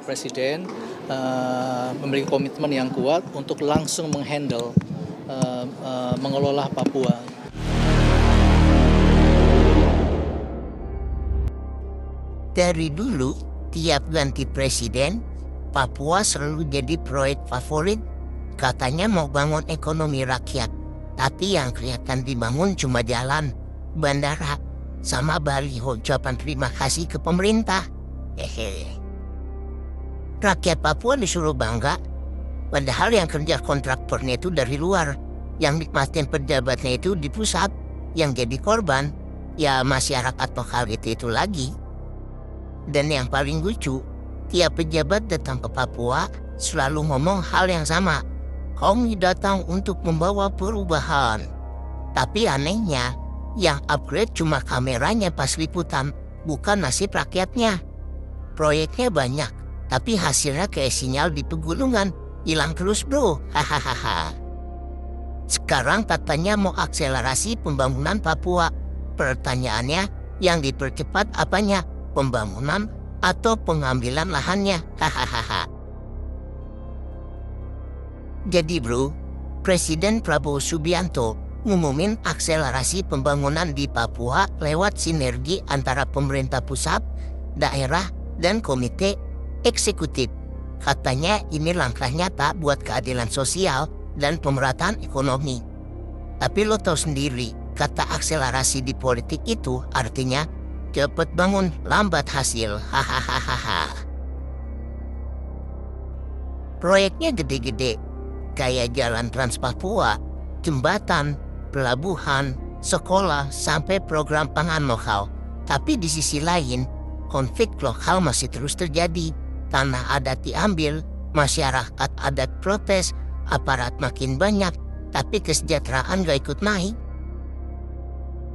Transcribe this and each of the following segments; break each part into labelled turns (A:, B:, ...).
A: Presiden memiliki komitmen yang kuat untuk langsung menghandle mengelola Papua.
B: Dari dulu, tiap ganti presiden, Papua selalu jadi proyek favorit. Katanya mau bangun ekonomi rakyat, tapi yang kelihatan dibangun cuma jalan, bandara, sama baliho ucapan terima kasih ke pemerintah. Rakyat Papua disuruh bangga, padahal yang kerja kontraktornya itu dari luar, yang nikmatin pejabatnya itu di pusat, yang jadi korban, ya masyarakat lokal itu lagi. Dan yang paling lucu, tiap pejabat datang ke Papua selalu ngomong hal yang sama. Kami datang untuk membawa perubahan. Tapi anehnya, yang upgrade cuma kameranya pas liputan, bukan nasib rakyatnya. Proyeknya banyak, tapi hasilnya kayak sinyal di pegunungan. Hilang terus bro, hahaha. Sekarang katanya mau akselerasi pembangunan Papua. Pertanyaannya, yang dipercepat apanya? Pembangunan atau pengambilan lahannya? Hahaha. Jadi bro, Presiden Prabowo Subianto ngumumin akselerasi pembangunan di Papua lewat sinergi antara pemerintah pusat, daerah, dan komite eksekutif. Katanya ini langkah nyata buat keadilan sosial dan pemerataan ekonomi. Tapi lo tahu sendiri, kata akselerasi di politik itu artinya cepat bangun, lambat hasil. Hahaha. Proyeknya gede-gede, kayak jalan Trans Papua, jembatan, pelabuhan, sekolah, sampai program pangan lokal. Tapi di sisi lain, konflik lokal masih terus terjadi. Tanah adat diambil, masyarakat adat protes, aparat makin banyak, tapi kesejahteraan gak ikut naik.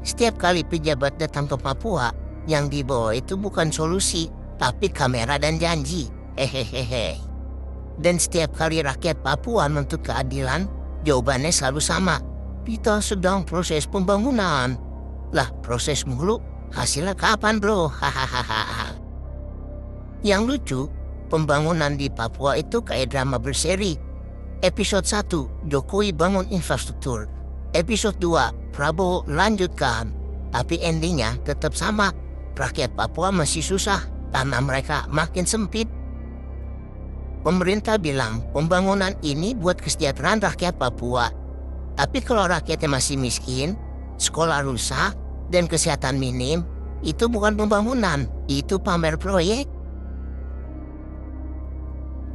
B: Setiap kali pejabat datang ke Papua, yang dibawa itu bukan solusi, tapi kamera dan janji. Hehehe. Dan setiap kali rakyat Papua menuntut keadilan, jawabannya selalu sama. Kita sedang proses pembangunan. Lah, proses mulu, hasilnya kapan bro? Hahaha. Yang lucu, pembangunan di Papua itu kayak drama berseri. Episode 1, Jokowi bangun infrastruktur. Episode 2, Prabowo lanjutkan. Tapi endingnya tetap sama. Rakyat Papua masih susah, tanah mereka makin sempit. Pemerintah bilang pembangunan ini buat kesejahteraan rakyat Papua. Tapi kalau rakyatnya masih miskin, sekolah rusak, dan kesehatan minim, itu bukan pembangunan, itu pamer proyek.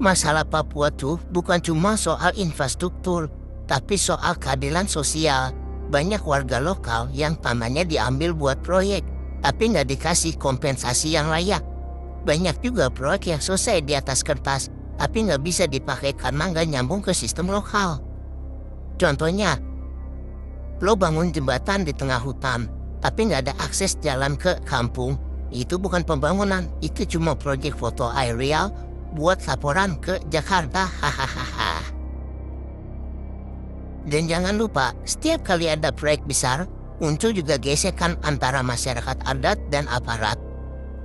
B: Masalah Papua tuh bukan cuma soal infrastruktur, tapi soal keadilan sosial. Banyak warga lokal yang tanahnya diambil buat proyek, tapi nggak dikasih kompensasi yang layak. Banyak juga proyek yang selesai di atas kertas, tapi nggak bisa dipakai karena nggak nyambung ke sistem lokal. Contohnya, lo bangun jembatan di tengah hutan, tapi nggak ada akses jalan ke kampung. Itu bukan pembangunan, itu cuma proyek foto aerial buat laporan ke Jakarta. Hahaha. Dan jangan lupa, setiap kali ada proyek besar, muncul juga gesekan antara masyarakat adat dan aparat.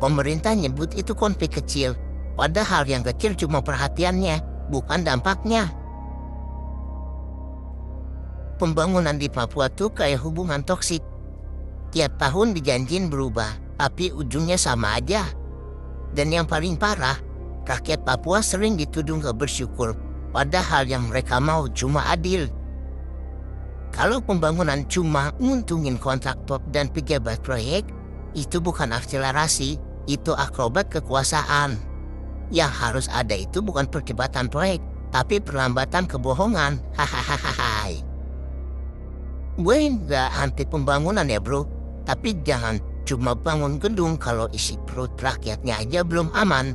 B: Pemerintah nyebut itu konflik kecil, padahal yang kecil cuma perhatiannya, bukan dampaknya. Pembangunan di Papua tuh kayak hubungan toksik. Tiap tahun dijanjin berubah, tapi ujungnya sama aja. Dan yang paling parah, rakyat Papua sering dituduh gak bersyukur, padahal yang mereka mau cuma adil. Kalau pembangunan cuma nguntungin kontraktor dan pejabat proyek, itu bukan akselerasi, itu akrobat kekuasaan. Yang harus ada itu bukan percepatan proyek, tapi perlambatan kebohongan. Hahaha. Gue nggak anti pembangunan ya bro, tapi jangan cuma bangun gedung kalau isi perut rakyatnya aja belum aman.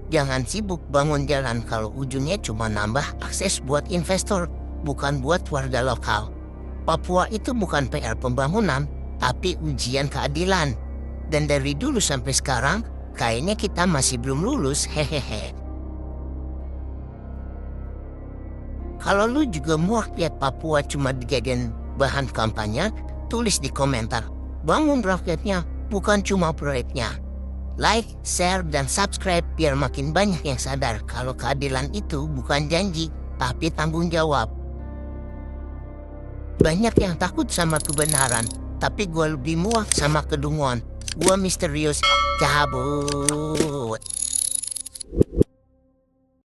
B: Jangan sibuk bangun jalan kalau ujungnya cuma nambah akses buat investor, bukan buat warga lokal. Papua itu bukan PR pembangunan, tapi ujian keadilan. Dan dari dulu sampai sekarang, kayaknya kita masih belum lulus, hehehe. Kalau lu juga mau lihat Papua cuma dijadiin bahan kampanye, tulis di komentar. Bangun rakyatnya, bukan cuma proyeknya. Like, share, dan subscribe biar makin banyak yang sadar kalau keadilan itu bukan janji, tapi tanggung jawab. Banyak yang takut sama kebenaran, tapi gue lebih muak sama kedunguan. Gue misterius cabut.